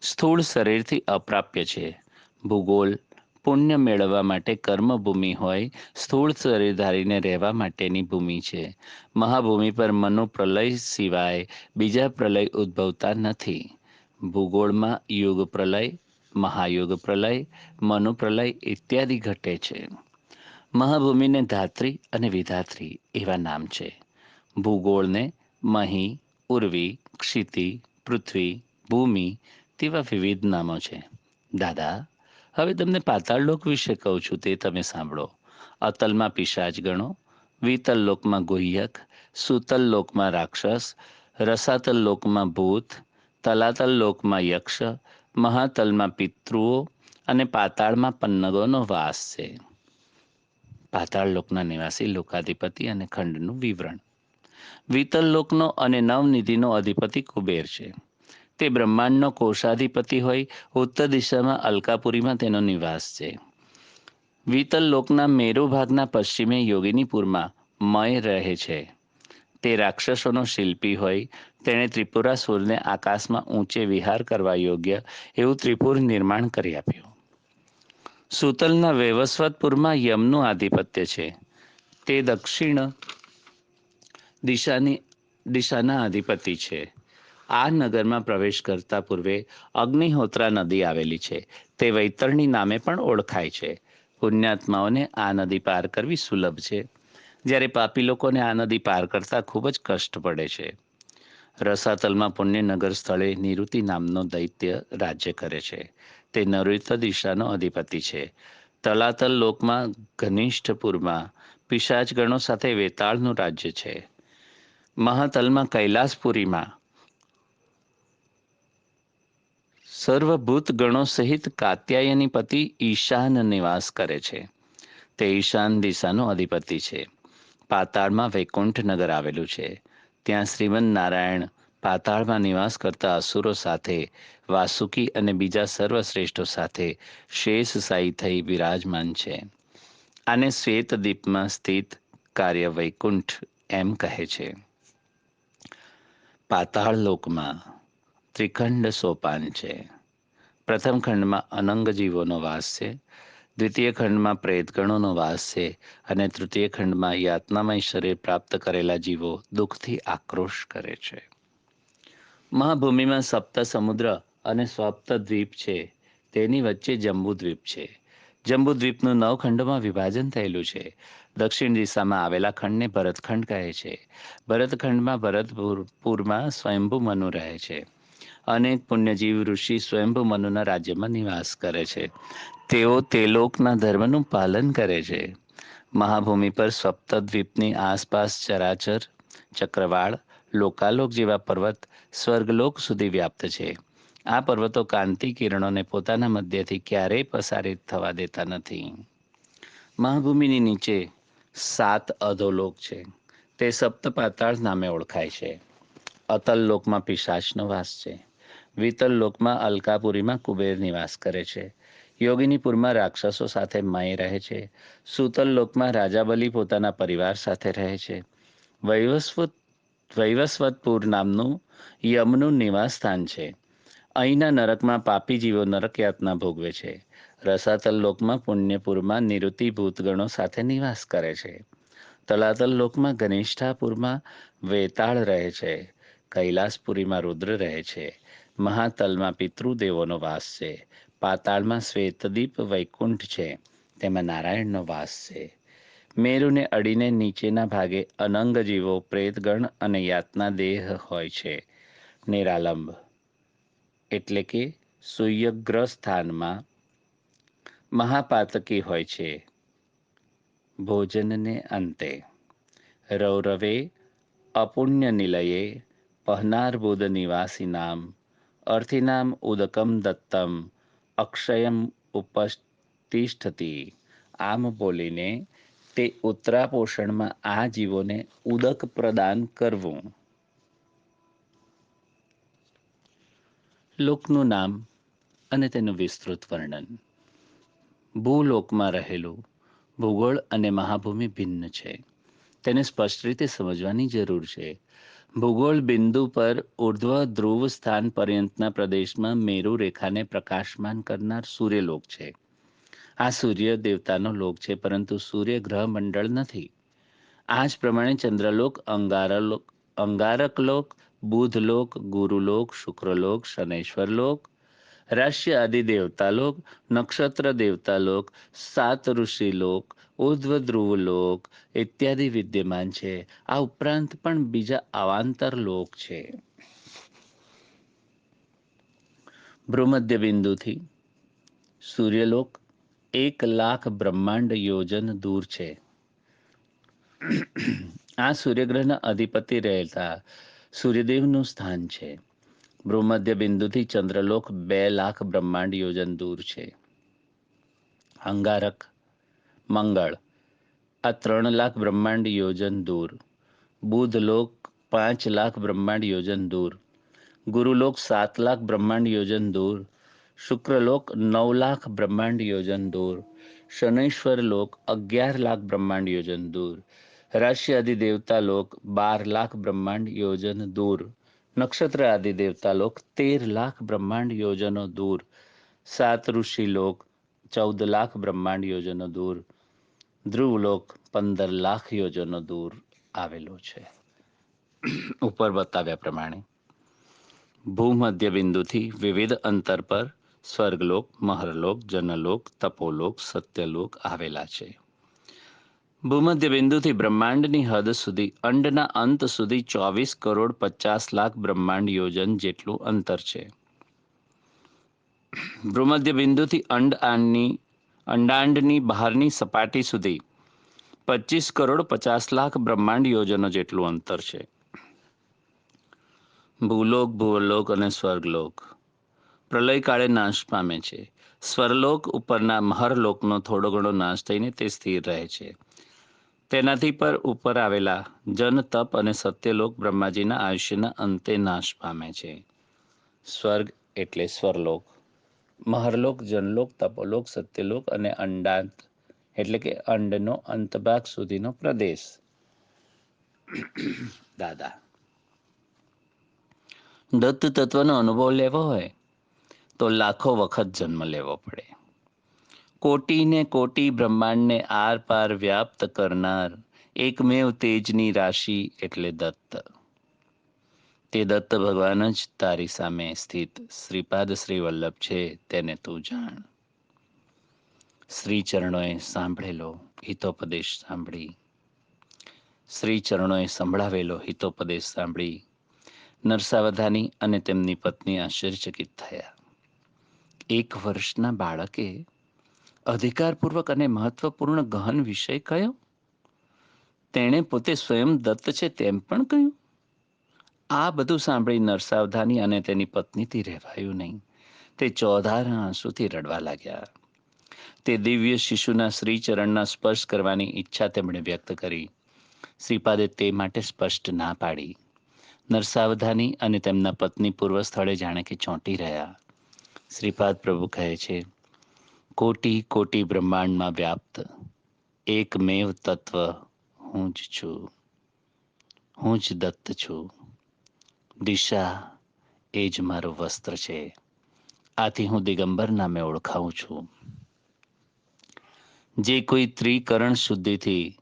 સ્થૂળ શરીરથી અપ્રાપ્ય છે. ભૂગોળ પુણ્ય મેળવવા માટે કર્મભૂમિ હોય, સ્થૂળ શરીર ધારીને રહેવા માટેની ભૂમિ છે. મહાભૂમિ પર મનુ પ્રલય સિવાય બીજા પ્રલય ઉદ્ભવતા નથી. ભૂગોળમાં યુગ પ્રલય, મહાયુગ પ્રલય, મનુ પ્રલય ઇત્યાદિ ઘટે છે. મહાભૂમિને ધાત્રી અને વિધાત્રી એવા નામ છે. ભૂગોળને મહી, ઉર્વી, ક્ષિતિ, પૃથ્વી, ભૂમિ તેવા વિવિધ નામો છે. દાદા, હવે તમને પાતાળલોક વિશે કહું છું, તે તમે સાંભળો. અતલમાં પિશાચ ગણો, વિતલ લોકમાં ગુહ્યક, સુતલ લોકમાં રાક્ષસ, રસાતલ લોકમાં ભૂત, તલાતલ લોકમાં યક્ષ, મહાતલમાં પિતૃઓ અને પાતાળમાં પન્નગોનો વાસ છે. પાતાળ લોકના નિવાસી લોકાધિપતિ અને ખંડનું વિવરણ. વિતલ લોકનો અને નવનિધિનો અધિપતિ કુબેર છે. તે બ્રહ્માંડનો કોષાધિપતિ હોય ઉત્તર દિશામાં અલકાપુરીમાં તેનો નિવાસ છે. વિતલ લોકના મેરુ ભાગના પશ્ચિમે યોગિનીપુરમાં મય રહે છે. તે રાક્ષસોનો શિલ્પી હોય. તેણે ત્રિપુરાસુરને આકાશમાં ઊંચે વિહાર કરવા યોગ્ય એવું ત્રિપુર નિર્માણ કરી આપ્યું. સુતલના વૈવસ્વતપુરમાં યમનું આધિપત્ય છે. તે દક્ષિણ દિશાના અધિપતિ છે. આ નગરમાં પ્રવેશ કરતા પૂર્વે અગ્નિહોત્રા નદી આવેલી છે. તે વૈતરણી નામે પણ ઓળખાય છે. પુણ્યાત્માઓને આ નદી પાર કરવી સુલભ છે, જ્યારે પાપી લોકોને આ નદી પાર કરતા ખૂબ જ કષ્ટ પડે છે. રસાતલમાં પુણ્યનગર સ્થળે નિરુતિ નામનો દૈત્ય રાજ્ય કરે છે. તે નૈઋત્ય દિશાનો અધિપતિ છે. તલાતલ લોકમાં ઘનિષ્ઠપુરમાં પિશાચગણો સાથે વેતાળનું રાજ્ય છે. મહાતલમાં કૈલાસપુરીમાં સર્વભૂત ગણો સહિત કાત્યાયનીપતિ ઈશાન નિવાસ કરે છે. તે ઈશાન દિશાનો અધિપતિ છે. પાતાળમાં વૈકુંઠ નગર આવેલું છે. ત્યાં શ્રીમન નારાયણ પાતાળમાં નિવાસ કરતા અસુરો સાથે, વાસુકી અને બીજા સર્વશ્રેષ્ઠો સાથે શેષશાયી થઈ બિરાજમાન છે. આને શ્વેતદીપમાં સ્થિત કાર્ય વૈકુંઠ એમ કહે છે. પાતાળ લોકમાં ત્રિખંડ સોપાન છે. પ્રથમ ખંડમાં અનંગ જીવોનો વાસ છે. દ્વિતીય ખંડમાં પ્રેતગણોનો વાસ છે અને તૃતીય ખંડમાં યાતનામય શરીર પ્રાપ્ત કરેલા જીવો દુઃખથી આક્રોશ કરે છે. મહાભૂમિમાં સપ્ત સમુદ્ર અને સપ્તદ્વીપ છે. તેની વચ્ચે જંબુદ્વીપ છે. જંબુદ્વીપનું 9 ખંડોમાં વિભાજન થયેલું છે. દક્ષિણ દિશામાં આવેલા ખંડને ભરતખંડ કહે છે. ભરતખંડમાં ભરતપુરમાં સ્વયંભૂ મનુ રહે છે. અનેક પુણ્યજીવ ઋષિ સ્વયંભૂ મનુના રાજ્યમાં નિવાસ કરે છે. તેઓ તે લોકના ધર્મનું પાલન કરે છે. મહાભૂમિ પર સપ્તદ્વીપની આસપાસ ચરાચર, ચક્રવાળ, લોકાલોક જેવા પર્વત સ્વર્ગલોક સુધી વ્યાપ્ત છે. આ પર્વતો કાંતિ કિરણોને પોતાના મધ્યથી ક્યારેય પસારિત થવા દેતા નથી. મહાભૂમિની નીચે 7 અધોલોક છે. તે સપ્ત પાતાળ નામે ઓળખાય છે. અતલ લોકમાં પિશાચનો વાસ છે. વિતલ લોકમાં અલકાપુરીમાં કુબેર નિવાસ કરે છે. યોગિનીપુરમાં રાક્ષસો સાથે મય રહે છે. સુતલ લોકમાં રાજા બલિ પોતાના પરિવાર સાથે રહે છે. વૈવસ્વતપુર નામનું યમનું નિવાસ સ્થાન છે. અહીંના નરકમાં પાપી જીવો નરક યાતના ભોગવે છે. રસાતલ લોકમાં પુણ્યપુરમાં નિવૃત્તિ ભૂતગણો સાથે નિવાસ કરે છે. તલાતલ લોકમાં ઘનિષ્ઠાપુરમાં વેતાળ રહે છે. કૈલાસપુરીમાં રુદ્ર રહે છે. મહાતલમાં પિતૃદેવોનો વાસ છે. પાતાળમાં શ્વેતદીપ વૈકુંઠ છે. તેમાં નારાયણનો વાસ છે. મેરુને અડીને નીચેના ભાગે અનંગ જીવો, પ્રેતગણ અને યાતના દેહ હોય છે. નિરાલંબ એટલે કે સુયગ્ર સ્થાનમાં મહાપાતકી હોય છે. ભોજનને અંતે રૌરવે અપુણ્ય નિલયે પહનાર્બુદ નિવાસીનામ અર્થિનામ ઉદકમ દત્તમ અક્ષયમ ઉપતિષ્ઠતી. આમ બોલીને તે ઉત્તરાપોષણમાં આ જીવોને ઉદક પ્રદાન કરવું. લોકનું નામ અને તેનું વિસ્તૃત વર્ણન. ભૂલોકમાં રહેલું ભૂગોળ અને મહાભૂમિ ભિન્ન છે. તેને સ્પષ્ટ રીતે સમજવાની જરૂર છે. ભૂગોળ બિંદુ પર ઉર્ધ્વ ધ્રુવ સ્થાન પર્યંતના પ્રદેશમાં મેરુ રેખાને પ્રકાશમાન કરનાર સૂર્યલોક છે. આ સૂર્ય દેવતાનો લોક છે, પરંતુ સૂર્ય ગ્રહ મંડળ નથી. આ જ પ્રમાણે ચંદ્રલોક, અંગારકલોક, બુધલોક, ગુરુલોક, શુક્રલોક, શનૈશ્વરલોક, રાશિ આદિ દેવતાલોક, નક્ષત્ર દેવતાલોક, 7 ઋષિલોક, ઉર્ધ્વ ધ્રુવલોક ઇત્યાદિ વિદ્યમાન છે. આ ઉપરાંત પણ બીજા અવાંતર લોક છે. ભ્રૂમધ્ય બિંદુથી સૂર્યલોક 1,00,000 બ્રહ્માંડ યોજન દૂર છે. આ સૂર્યગ્રહના અધિપતિ રહેતા સૂર્યદેવનું સ્થાન છે. ભ્રૂમધ્ય બિંદુથી ચંદ્રલોક 2,00,000 બ્રહ્માંડ યોજન દૂર છે. અંગારક, મંગળ આ 3,00,000 બ્રહ્માંડ યોજન દૂર. બુધલોક 5,00,000 બ્રહ્માંડ યોજન દૂર. ગુરુલોક 7,00,000 બ્રહ્માંડ યોજન દૂર. શુક્રલોક 9,00,000 બ્રહ્માંડ યોજન દૂર. શનૈશ્વર લોક 11,00,000 બ્રહ્માંડ યોજન દૂર. રાશિ આદિ દેવતા લોક 12,00,000 બ્રહ્માંડ યોજન દૂર. નક્ષત્ર આદિ દેવતા લોક 13,00,000 બ્રહ્માંડ યોજનો દૂર. 7 ઋષિ લોક 14,00,000 બ્રહ્માંડ યોજનો દૂર. ધ્રુવલોક 15,00,000 યોજનો દૂર આવેલો છે. ઉપર બતાવ્યા પ્રમાણે ભૂમધ્ય બિંદુથી વિવિધ અંતર પર સ્વર્ગલોક, મહરલોક, જનલોક, તપોલોક, સત્યલોક આવેલા છે. ભૂમધ્ય બિંદુથી બ્રહ્માંડની હદ સુધી, અંડના અંત સુધી 24,50,00,000 બ્રહ્માંડ યોજન જેટલું અંતર છે. ભૂમધ્ય બિંદુથી અંડાંડની બહારની સપાટી સુધી 25,50,00,000 બ્રહ્માંડ યોજનો જેટલું અંતર છે. ભૂલોક, ભુવલોક અને સ્વર્ગલોક પ્રલયકાળે નાશ પામે છે. સ્વરલોક ઉપરના મહરલોકનો થોડો ઘણો નાશ થઈને તે સ્થિર રહે છે. તેનાથી પર ઉપર આવેલા જન, તપ અને સત્યલોક બ્રહ્માજીના આયુષ્યના અંતે નાશ પામે છે. સ્વર્ગ એટલે સ્વરલોક, મહરલોક, જનલોક, તપોલોક, સત્યલોક અને અંડાંત એટલે કે અંડનો અંતભાગ સુધીનો પ્રદેશ. દાદા, દત્ત તત્વનો અનુભવ લેવો હોય તો લાખો વખત જન્મ લેવો પડે. કોટીને કોટી બ્રહ્માંડને આર પાર વ્યાપ્ત કરનાર એકમેવ તેજની રાશિ એટલે દત્ત. તે દત્ત ભગવાન જ તારી સામે સ્થિત શ્રીપાદ શ્રી વલ્લભ છે, તેને તું જાણ. શ્રી ચરણોએ સાંભળેલો હિતોપદેશ સાંભળી, શ્રી ચરણોએ સંભળાવેલો હિતોપદેશ સાંભળી નરસાવધાની અને તેમની પત્ની આશ્ચર્યચકિત થયા. 1 વર્ષના બાળકે અધિકારપૂર્વક અને મહત્વપૂર્ણ ગહન વિષય કયો? તેણે પોતે સ્વયં દત્ત છે તેમ પણ કહ્યું. આ બધું સાંભળી નરસાવધાની અને તેની પત્નીથી રહેવાયું નહીં. તે ચોધાર આંસુથી રડવા લાગ્યા. તે દિવ્ય શિશુના શ્રીચરણના સ્પર્શ કરવાની ઈચ્છા તેમણે વ્યક્ત કરી. શ્રીપાદે તે માટે સ્પષ્ટ ના પાડી. નરસાવધાની અને તેમના પત્ની પૂર્વ સ્થળે જાણે કે ચોંટી રહ્યા. શ્રીપાદ પ્રભુ કહે છે, કોટી કોટી બ્રહ્માંડમાં વ્યાપ્ત એકમેવ તત્વ હું જ છું. હું જ દત્ત છું. દિશા એ જ મારું વસ્ત્ર છે. આથી હું દિગંબર નામે ઓળખાવું છું. જે કોઈ ત્રિકરણ શુદ્ધિથી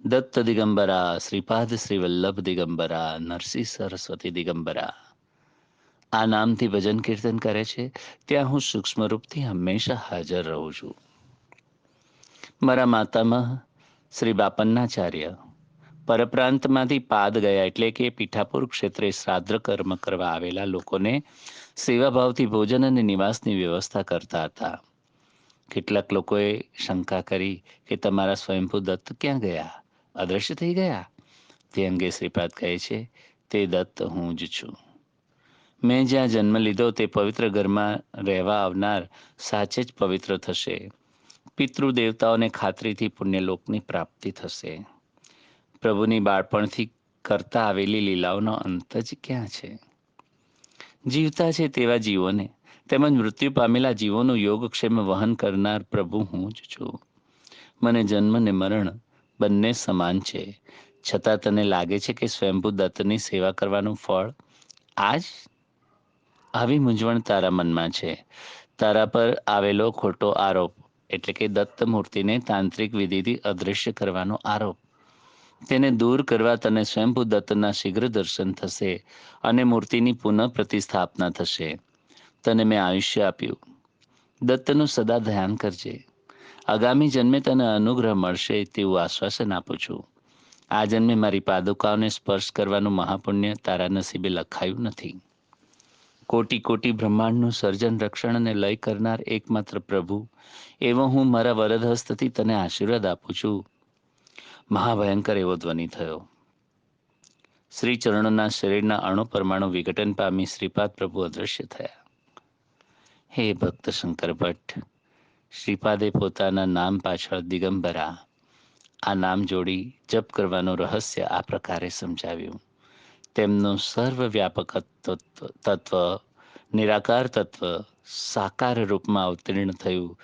દત્ત દિગંબરા, શ્રીપાદ શ્રી વલ્લભ દિગંબરા, નરસિંહ સરસ્વતી દિગંબરા આ નામથી ભજન કીર્તન કરે છે, ત્યાં હું સૂક્ષ્મ રૂપથી હંમેશા હાજર રહું છું. મારા માતામહ શ્રી બાપન્નાચાર્ય પરપ્રાંતમાંથી પાદ ગયા એટલે કે પીઠાપુર ક્ષેત્રે શ્રાદ્ધ કર્મ કરવા આવેલા લોકોને સેવાભાવથી ભોજન અને નિવાસની વ્યવસ્થા કરતા હતા. કેટલાક લોકોએ શંકા કરી કે તમારા સ્વયંભૂ દત્ત ક્યાં ગયા? અદ્રશ્ય થઈ ગયા? તે અંગે શ્રીપાદ કહે છે, તે દત્ત હું જ છું. મેં જ્યાં જન્મ લીધો તે પવિત્ર ઘરમાં રહેવા આવનાર સાચે જ પવિત્ર થશે. પિતૃદેવતાઓને ખાતરીથી પુણ્યલોકની પ્રાપ્તિ થશે. પ્રભુની બાળપણથી કરતા આવેલી લીલાઓનો અંત જ ક્યાં છે? જીવતા છે તેવા જીવોને તેમજ મૃત્યુ પામેલા જીવોનું યોગક્ષેમ વહન કરનાર પ્રભુ હું જ છું. મને જન્મ ને મરણ બંને સમાન છે. છતાં તને લાગે છે કે સ્વયંભૂ દત્તની સેવા કરવાનું ફળ આ જ? આવી મૂંઝવણ તારા મનમાં છે. તારા પર આવેલો ખોટો આરોપ એટલે કે દત્ત મૂર્તિને તાંત્રિક વિધિથી અદૃશ્ય કરવાનો આરોપ. તેને દૂર કરવા તને સ્વયંભૂ દત્તના શીઘ્ર દર્શન થશે અને મૂર્તિની પુનઃ પ્રતિસ્થાપના થશે. તને મેં આયુષ્ય આપ્યું. દત્તનું સદા ધ્યાન કરજે. આગામી જન્મે તને અનુગ્રહ મળશે તેવું આશ્વાસન આપું છું. આ જન્મે મારી પાદુકાઓને સ્પર્શ કરવાનું મહાપુણ્ય તારા નસીબે લખાયું નથી. કોટી કોટી બ્રહ્માંડનું સર્જન, રક્ષણ અને લય કરનાર એકમાત્ર પ્રભુ એવો હું મારા વરદ હસ્તથી તને આશીર્વાદ આપું છું. મહાભયંકર એવો ધ્વનિ થયો. શ્રી ચરણોના શરીરના અણુ પરમાણુ વિઘટન પામી શ્રીપાદ પ્રભુ અદૃશ્ય થયા. હે ભક્ત શંકર ભટ્ટ, શ્રીપાદે પોતાના નામ પાછળ દિગંબરા આ નામ જોડી જપ કરવાનું રહસ્ય આ પ્રકારે સમજાવ્યું. તેમનું સર્વવ્યાપક તત્વ, નિરાકાર તત્વ સાકાર રૂપમાં અવતીર્ણ થયું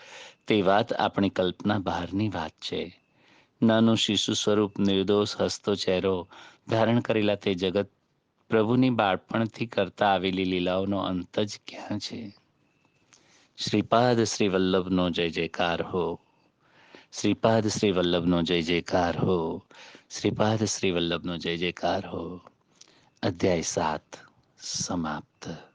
તે વાત આપણી કલ્પના બહારની વાત છે. નાનું શિશુ સ્વરૂપ નિર્દોષ હસતો ચહેરો ધારણ કરેલા તે જગત પ્રભુની બાળપણથી કરતા આવેલી લીલાઓનો અંત જ ક્યાં છે? શ્રીપાદ શ્રી વલ્લભનો જય જયકાર હો. શ્રીપાદ શ્રી વલ્લભનો જય જયકાર હો. શ્રીપાદ શ્રી વલ્લભનો જય જયકાર હો. અધ્યાય 7 સમાપ્ત.